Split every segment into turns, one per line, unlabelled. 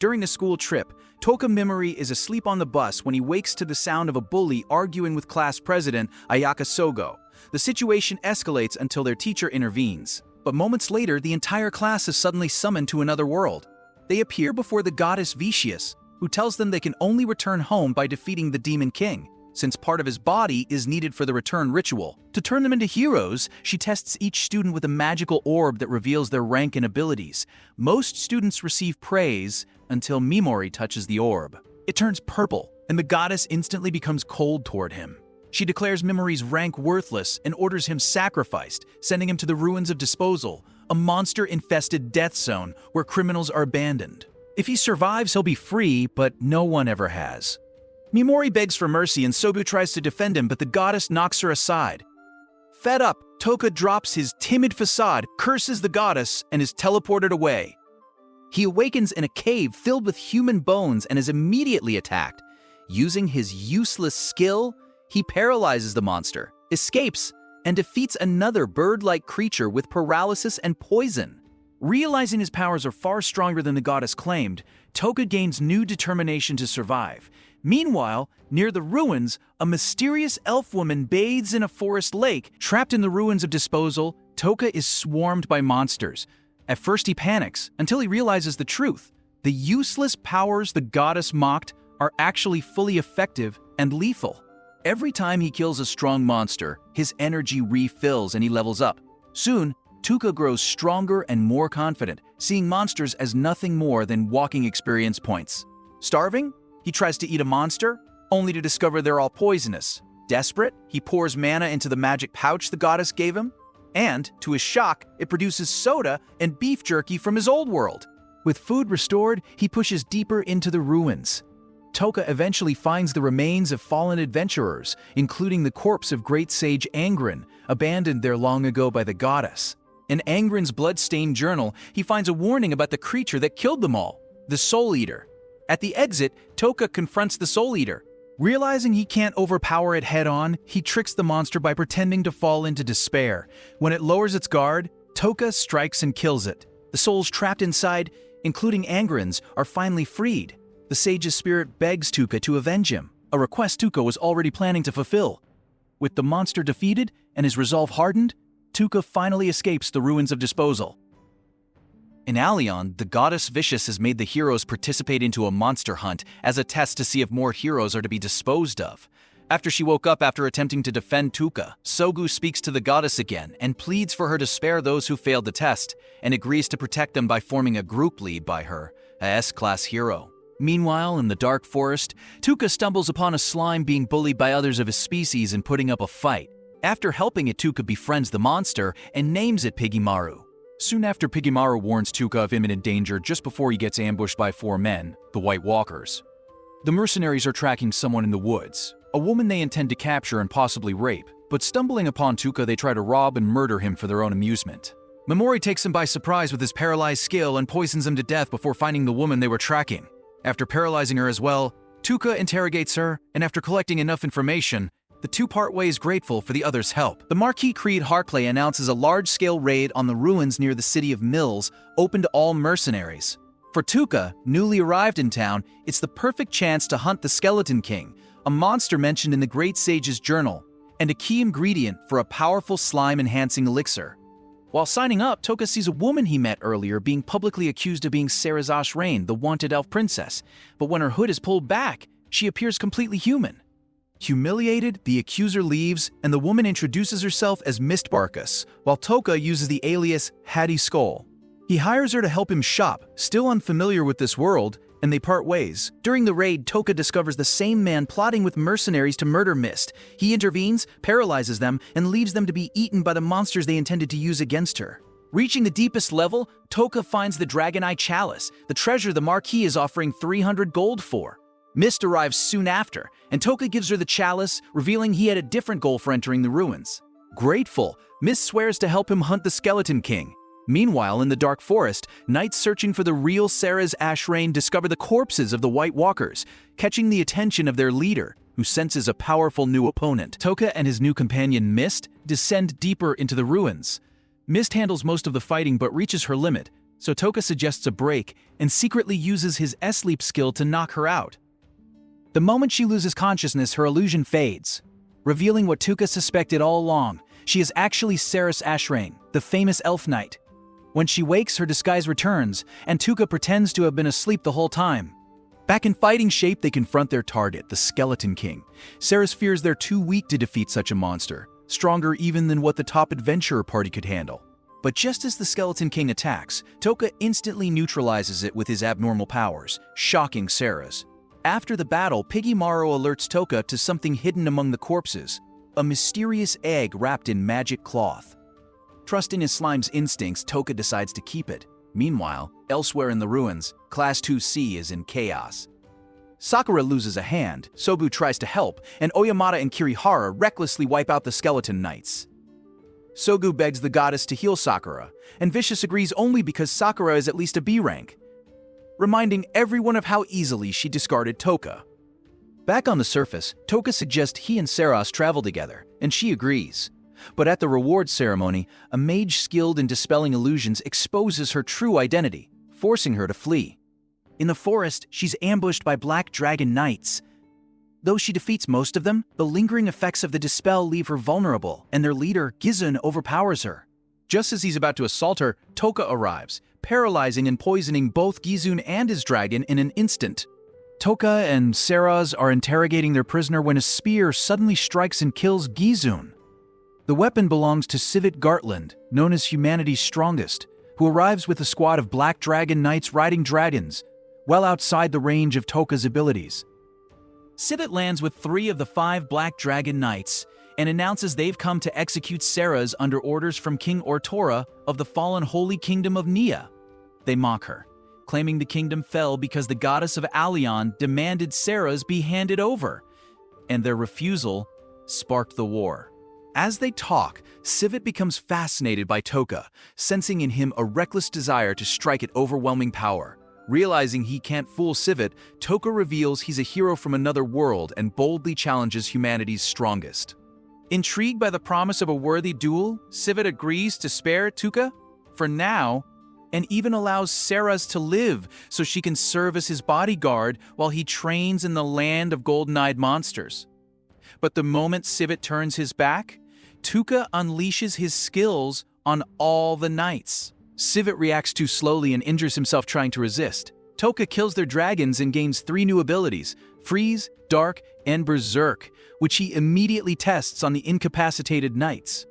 During a school trip, Touka Mimori is asleep on the bus when he wakes to the sound of a bully arguing with class president Ayaka Sogo. The situation escalates until their teacher intervenes. But moments later, the entire class is suddenly summoned to another world. They appear before the goddess Vicious, who tells them they can only return home by defeating the Demon King, since part of his body is needed for the return ritual. To turn them into heroes, she tests each student with a magical orb that reveals their rank and abilities. Most students receive praise until Mimori touches the orb. It turns purple, and the goddess instantly becomes cold toward him. She declares Mimori's rank worthless and orders him sacrificed, sending him to the ruins of disposal, a monster-infested death zone where criminals are abandoned. If he survives, he'll be free, but no one ever has. Mimori begs for mercy and Sobu tries to defend him, but the goddess knocks her aside. Fed up, Touka drops his timid facade, curses the goddess, and is teleported away. He awakens in a cave filled with human bones and is immediately attacked. Using his useless skill, he paralyzes the monster, escapes, and defeats another bird-like creature with paralysis and poison. Realizing his powers are far stronger than the goddess claimed, Touka gains new determination to survive. Meanwhile, near the ruins, a mysterious elf woman bathes in a forest lake. Trapped in the ruins of disposal, Touka is swarmed by monsters. At first he panics, until he realizes the truth. The useless powers the goddess mocked are actually fully effective and lethal. Every time he kills a strong monster, his energy refills and he levels up. Soon, Touka grows stronger and more confident, seeing monsters as nothing more than walking experience points. Starving? He tries to eat a monster, only to discover they're all poisonous. Desperate? He pours mana into the magic pouch the goddess gave him. And, to his shock, it produces soda and beef jerky from his old world. With food restored, he pushes deeper into the ruins. Touka eventually finds the remains of fallen adventurers, including the corpse of great sage Angren, abandoned there long ago by the goddess. In Angren's blood-stained journal, he finds a warning about the creature that killed them all, the Soul Eater. At the exit, Touka confronts the Soul Eater. Realizing he can't overpower it head-on, he tricks the monster by pretending to fall into despair. When it lowers its guard, Touka strikes and kills it. The souls trapped inside, including Angren's, are finally freed. The sage's spirit begs Touka to avenge him, a request Touka was already planning to fulfill. With the monster defeated and his resolve hardened, Touka finally escapes the ruins of disposal. In Allion, the goddess Vicious has made the heroes participate into a monster hunt as a test to see if more heroes are to be disposed of. After she woke up after attempting to defend Touka, Sogu speaks to the goddess again and pleads for her to spare those who failed the test, and agrees to protect them by forming a group lead by her, a S-class hero. Meanwhile, in the dark forest, Touka stumbles upon a slime being bullied by others of his species and putting up a fight. After helping it, Touka befriends the monster and names it Pigimaru. Soon after, Pigimaru warns Touka of imminent danger just before he gets ambushed by 4 men, the White Walkers. The mercenaries are tracking someone in the woods, a woman they intend to capture and possibly rape, but stumbling upon Touka, they try to rob and murder him for their own amusement. Mimori takes him by surprise with his paralyzed skill and poisons him to death before finding the woman they were tracking. After paralyzing her as well, Touka interrogates her, and after collecting enough information, the two part ways grateful for the other's help. The Marquis Creed Harkley announces a large-scale raid on the ruins near the city of Mills, open to all mercenaries. For Touka, newly arrived in town, it's the perfect chance to hunt the Skeleton King, a monster mentioned in the Great Sage's journal, and a key ingredient for a powerful slime-enhancing elixir. While signing up, Touka sees a woman he met earlier being publicly accused of being Sarazash Rain, the wanted elf princess, but when her hood is pulled back, she appears completely human. Humiliated, the accuser leaves, and the woman introduces herself as Mist Barkus, while Touka uses the alias Hattie Skull. He hires her to help him shop, still unfamiliar with this world, and they part ways. During the raid, Touka discovers the same man plotting with mercenaries to murder Mist. He intervenes, paralyzes them, and leaves them to be eaten by the monsters they intended to use against her. Reaching the deepest level, Touka finds the Dragon Eye Chalice, the treasure the Marquis is offering 300 gold for. Mist arrives soon after, and Touka gives her the chalice, revealing he had a different goal for entering the ruins. Grateful, Mist swears to help him hunt the Skeleton King. Meanwhile, in the dark forest, knights searching for the real Sarah's Ashrain discover the corpses of the White Walkers, catching the attention of their leader, who senses a powerful new opponent. Touka and his new companion Mist descend deeper into the ruins. Mist handles most of the fighting but reaches her limit, so Touka suggests a break and secretly uses his S-Leap skill to knock her out. The moment she loses consciousness, her illusion fades, revealing what Touka suspected all along. She is actually Ceres Ashrain, the famous elf knight. When she wakes, her disguise returns, and Touka pretends to have been asleep the whole time. Back in fighting shape, they confront their target, the Skeleton King. Ceres fears they're too weak to defeat such a monster, stronger even than what the top adventurer party could handle. But just as the Skeleton King attacks, Touka instantly neutralizes it with his abnormal powers, shocking Ceres. After the battle, Mimori alerts Touka to something hidden among the corpses, a mysterious egg wrapped in magic cloth. Trusting his slime's instincts, Touka decides to keep it. Meanwhile, elsewhere in the ruins, Class 2C is in chaos. Sakura loses a hand, Sobu tries to help, and Oyamata and Kirihara recklessly wipe out the Skeleton Knights. Sogu begs the goddess to heal Sakura, and Vicious agrees only because Sakura is at least a B rank, reminding everyone of how easily she discarded Touka. Back on the surface, Touka suggests he and Ceres travel together, and she agrees. But at the reward ceremony, a mage skilled in dispelling illusions exposes her true identity, forcing her to flee. In the forest, she's ambushed by Black Dragon Knights. Though she defeats most of them, the lingering effects of the dispel leave her vulnerable, and their leader, Gizun, overpowers her. Just as he's about to assault her, Touka arrives, paralyzing and poisoning both Gizun and his dragon in an instant. Touka and Ceres are interrogating their prisoner when a spear suddenly strikes and kills Gizun. The weapon belongs to Sivit Gartland, known as humanity's strongest, who arrives with a squad of Black Dragon Knights riding dragons, well outside the range of Touka's abilities. Sivit lands with 3 of the 5 Black Dragon Knights and announces they've come to execute Ceres under orders from King Ortora of the fallen Holy Kingdom of Nia. They mock her, claiming the kingdom fell because the goddess of Alion demanded Ceres be handed over, and their refusal sparked the war. As they talk, Sivit becomes fascinated by Touka, sensing in him a reckless desire to strike at overwhelming power. Realizing he can't fool Sivit, Touka reveals he's a hero from another world and boldly challenges humanity's strongest. Intrigued by the promise of a worthy duel, Sivit agrees to spare Touka for now, and even allows Ceres to live so she can serve as his bodyguard while he trains in the land of golden-eyed monsters. But the moment Sivit turns his back, Touka unleashes his skills on all the knights. Sivit reacts too slowly and injures himself trying to resist. Touka kills their dragons and gains 3 new abilities, Freeze, Dark, and Berserk, which he immediately tests on the incapacitated knights.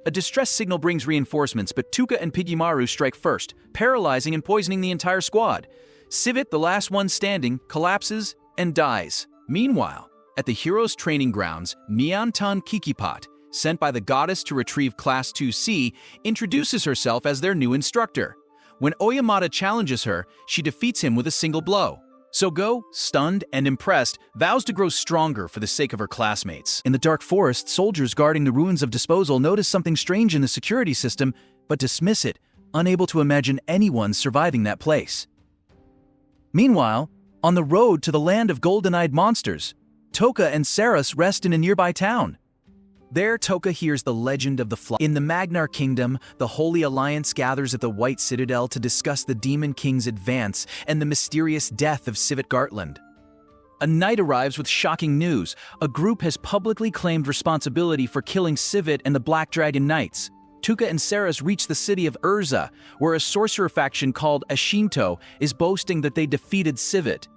A distress signal brings reinforcements, but Touka and Mimori strike first, paralyzing and poisoning the entire squad. Sivit, the last one standing, collapses and dies. Meanwhile, at the heroes' training grounds, Nyantan Kikipat, sent by the goddess to retrieve Class 2C, introduces herself as their new instructor. When Oyamata challenges her, she defeats him with a single blow. Sogo, stunned and impressed, vows to grow stronger for the sake of her classmates. In the dark forest, soldiers guarding the ruins of Disposal notice something strange in the security system, but dismiss it, unable to imagine anyone surviving that place. Meanwhile, on the road to the land of golden-eyed monsters, Touka and Ceres rest in a nearby town. There, Touka hears the legend of the Fly. In the Magnar Kingdom, the Holy Alliance gathers at the White Citadel to discuss the Demon King's advance and the mysterious death of Sivit Gartland. A knight arrives with shocking news. A group has publicly claimed responsibility for killing Sivit and the Black Dragon Knights. Touka and Ceres reach the city of Urza, where a sorcerer faction called Ashinto is boasting that they defeated Sivit.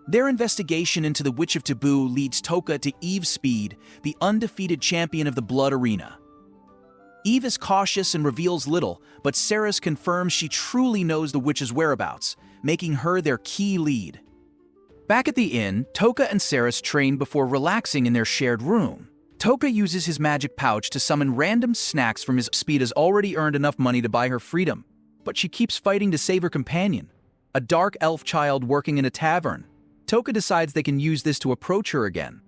Their investigation into the Witch of Taboo leads Touka to Eve Speed, the undefeated champion of the Blood Arena. Eve is cautious and reveals little, but Ceres confirms she truly knows the witch's whereabouts, making her their key lead. Back at the inn, Touka and Ceres train before relaxing in their shared room. Touka uses his magic pouch to summon random snacks from his Speed has already earned enough money to buy her freedom, but she keeps fighting to save her companion, a dark elf child working in a tavern. Touka decides they can use this to approach her again.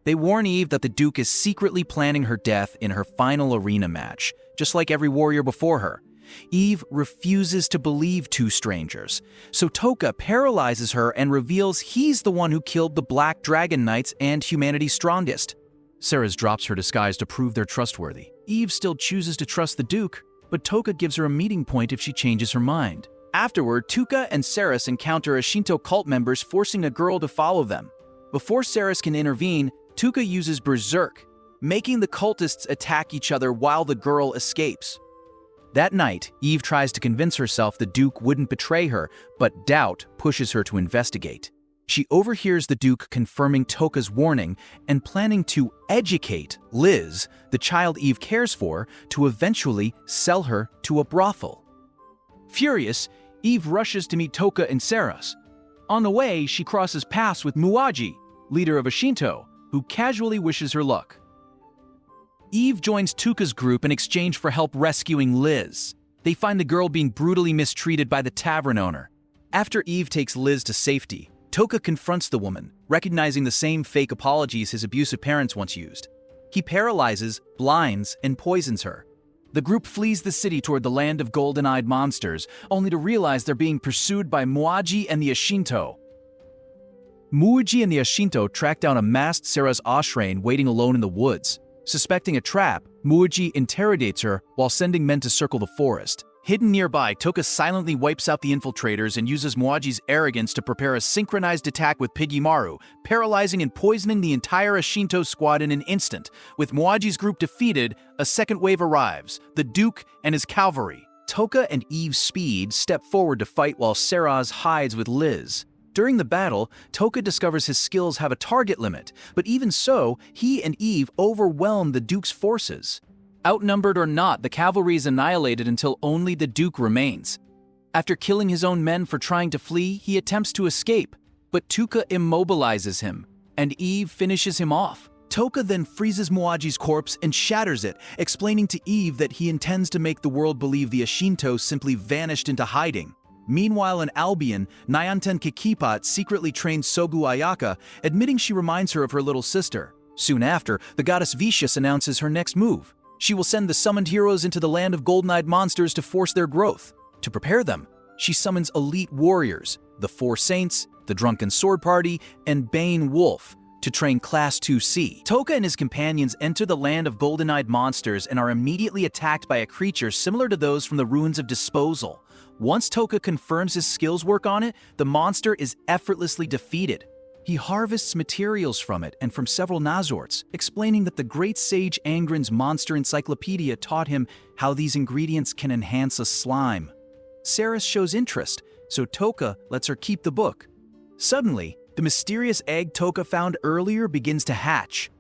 They warn Eve that the Duke is secretly planning her death in her final arena match, just like every warrior before her. Eve refuses to believe 2 strangers, so Touka paralyzes her and reveals he's the one who killed the Black Dragon Knights and humanity's strongest. Ceres drops her disguise to prove they're trustworthy. Eve still chooses to trust the Duke, but Touka gives her a meeting point if she changes her mind. Afterward, Touka and Saris encounter Ashinto cult members forcing a girl to follow them. Before Saris can intervene, Touka uses Berserk, making the cultists attack each other while the girl escapes. That night, Eve tries to convince herself the Duke wouldn't betray her, but doubt pushes her to investigate. She overhears the Duke confirming Touka's warning and planning to educate Liz, the child Eve cares for, to eventually sell her to a brothel. Furious, Eve rushes to meet Touka and Saris. On the way, she crosses paths with Muaji, leader of Ashinto, who casually wishes her luck. Eve joins Touka's group in exchange for help rescuing Liz. They find the girl being brutally mistreated by the tavern owner. After Eve takes Liz to safety, Touka confronts the woman, recognizing the same fake apologies his abusive parents once used. He paralyzes, blinds, and poisons her. The group flees the city toward the land of golden-eyed monsters, only to realize they're being pursued by Muaji and the Ashinto. Muaji and the Ashinto track down a masked Sarah's Ashrain waiting alone in the woods. Suspecting a trap, Muaji interrogates her while sending men to circle the forest. Hidden nearby, Touka silently wipes out the infiltrators and uses Muaji's arrogance to prepare a synchronized attack with Pigimaru, paralyzing and poisoning the entire Ashinto squad in an instant. With Muaji's group defeated, a second wave arrives, the Duke and his cavalry. Touka and Eve's speed step forward to fight while Saraz hides with Liz. During the battle, Touka discovers his skills have a target limit, but even so, he and Eve overwhelm the Duke's forces. Outnumbered or not, the cavalry is annihilated until only the Duke remains. After killing his own men for trying to flee, he attempts to escape, but Touka immobilizes him, and Eve finishes him off. Touka then freezes Muaji's corpse and shatters it, explaining to Eve that he intends to make the world believe the Ashinto simply vanished into hiding. Meanwhile in Albion, Nyanten Kikipat secretly trains Sogu Ayaka, admitting she reminds her of her little sister. Soon after, the goddess Vicious announces her next move. She will send the summoned heroes into the land of golden-eyed monsters to force their growth. To prepare them, she summons elite warriors, the Four Saints, the Drunken Sword Party, and Bane Wolf, to train Class 2C. Touka and his companions enter the land of golden-eyed monsters and are immediately attacked by a creature similar to those from the Ruins of Disposal. Once Touka confirms his skills work on it, the monster is effortlessly defeated. He harvests materials from it and from several Nazorts, explaining that the great sage Angren's monster encyclopedia taught him how these ingredients can enhance a slime. Saris shows interest, so Touka lets her keep the book. Suddenly, the mysterious egg Touka found earlier begins to hatch.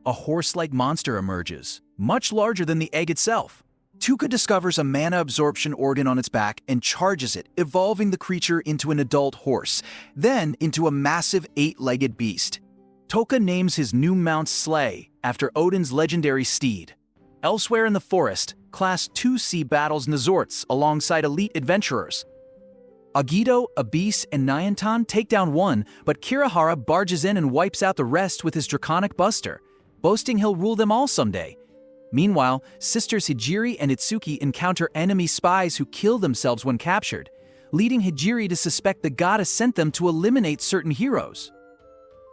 A horse-like monster emerges, much larger than the egg itself. Touka discovers a mana absorption organ on its back and charges it, evolving the creature into an adult horse, then into a massive 8-legged beast. Touka names his new mount Slay, after Odin's legendary steed. Elsewhere in the forest, Class 2C battles Nazorts alongside elite adventurers. Agido, Abyss, and Nyantan take down one, but Kirihara barges in and wipes out the rest with his draconic buster, boasting he'll rule them all someday. Meanwhile, sisters Hijiri and Itsuki encounter enemy spies who kill themselves when captured, leading Hijiri to suspect the goddess sent them to eliminate certain heroes.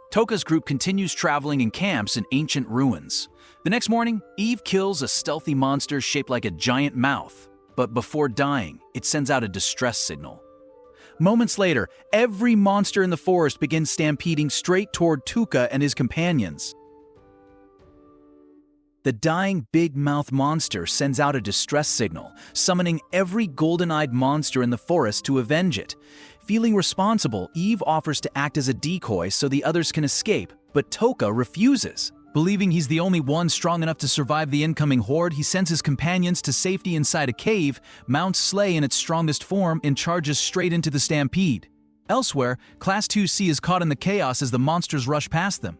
Touka's group continues traveling in camps in ancient ruins. The next morning, Eve kills a stealthy monster shaped like a giant mouth, but before dying, it sends out a distress signal. Moments later, every monster in the forest begins stampeding straight toward Touka and his companions. The dying big mouth monster sends out a distress signal, summoning every golden-eyed monster in the forest to avenge it. Feeling responsible, Eve offers to act as a decoy so the others can escape, but Touka refuses. Believing he's the only one strong enough to survive the incoming horde, he sends his companions to safety inside a cave, mounts Slay in its strongest form, and charges straight into the stampede. Elsewhere, Class 2C is caught in the chaos as the monsters rush past them.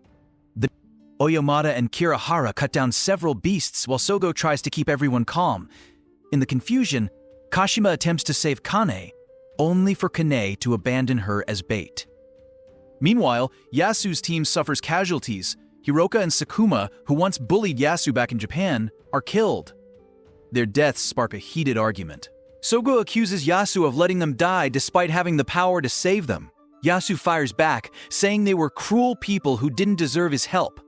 Oyamada and Kirihara cut down several beasts while Sogo tries to keep everyone calm. In the confusion, Kashima attempts to save Kane, only for Kane to abandon her as bait. Meanwhile, Yasu's team suffers casualties. Hiroka and Sakuma, who once bullied Yasu back in Japan, are killed. Their deaths spark a heated argument. Sogo accuses Yasu of letting them die despite having the power to save them. Yasu fires back, saying they were cruel people who didn't deserve his help.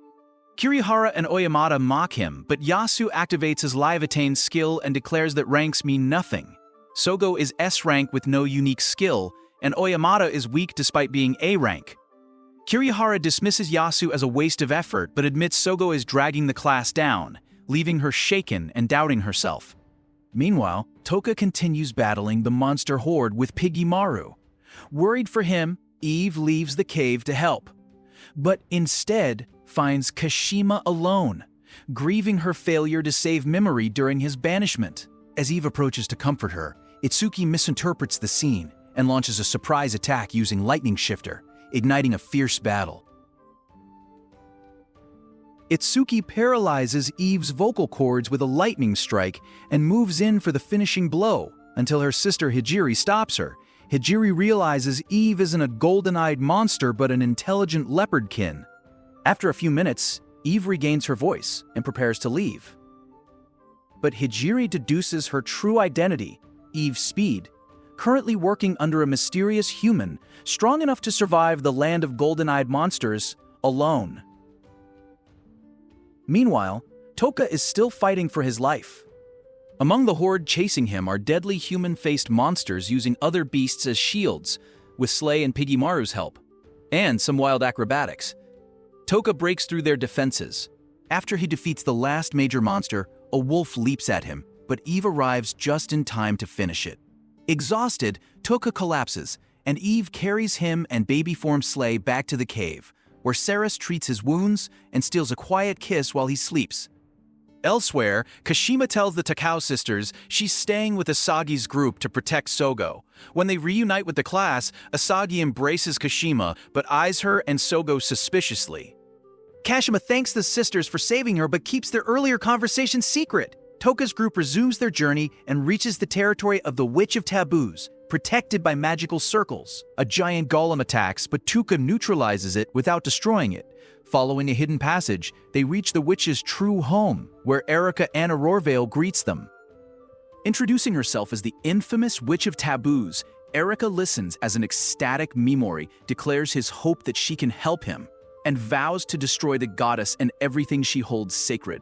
Kirihara and Oyamata mock him, but Yasu activates his live attain skill and declares that ranks mean nothing. Sogo is S rank with no unique skill, and Oyamata is weak despite being A rank. Kirihara dismisses Yasu as a waste of effort, but admits Sogo is dragging the class down, leaving her shaken and doubting herself. Meanwhile, Touka continues battling the monster horde with Piggymaru. Worried for him, Eve leaves the cave to help, but instead finds Kashima alone, grieving her failure to save Mimori during his banishment. As Eve approaches to comfort her, Itsuki misinterprets the scene and launches a surprise attack using Lightning Shifter, igniting a fierce battle. Itsuki paralyzes Eve's vocal cords with a lightning strike and moves in for the finishing blow until her sister Hijiri stops her. Hijiri realizes Eve isn't a golden-eyed monster but an intelligent leopardkin. After a few minutes, Eve regains her voice and prepares to leave. But Hijiri deduces her true identity, Eve's speed, currently working under a mysterious human strong enough to survive the land of golden-eyed monsters alone. Meanwhile, Touka is still fighting for his life. Among the horde chasing him are deadly human-faced monsters using other beasts as shields, with Slay and Piggymaru's help, and some wild acrobatics. Touka breaks through their defenses. After he defeats the last major monster, a wolf leaps at him, but Eve arrives just in time to finish it. Exhausted, Touka collapses, and Eve carries him and baby-form Slay back to the cave, where Ceres treats his wounds and steals a quiet kiss while he sleeps. Elsewhere, Kashima tells the Takao sisters she's staying with Asagi's group to protect Sogo. When they reunite with the class, Asagi embraces Kashima but eyes her and Sogo suspiciously. Kashima thanks the sisters for saving her but keeps their earlier conversation secret. Touka's group resumes their journey and reaches the territory of the Witch of Taboos, protected by magical circles. A giant golem attacks, but Touka neutralizes it without destroying it. Following a hidden passage, they reach the witch's true home, where Erika Anna Rorvale greets them. Introducing herself as the infamous Witch of Taboos, Erika listens as an ecstatic Mimori declares his hope that she can help him, and vows to destroy the goddess and everything she holds sacred.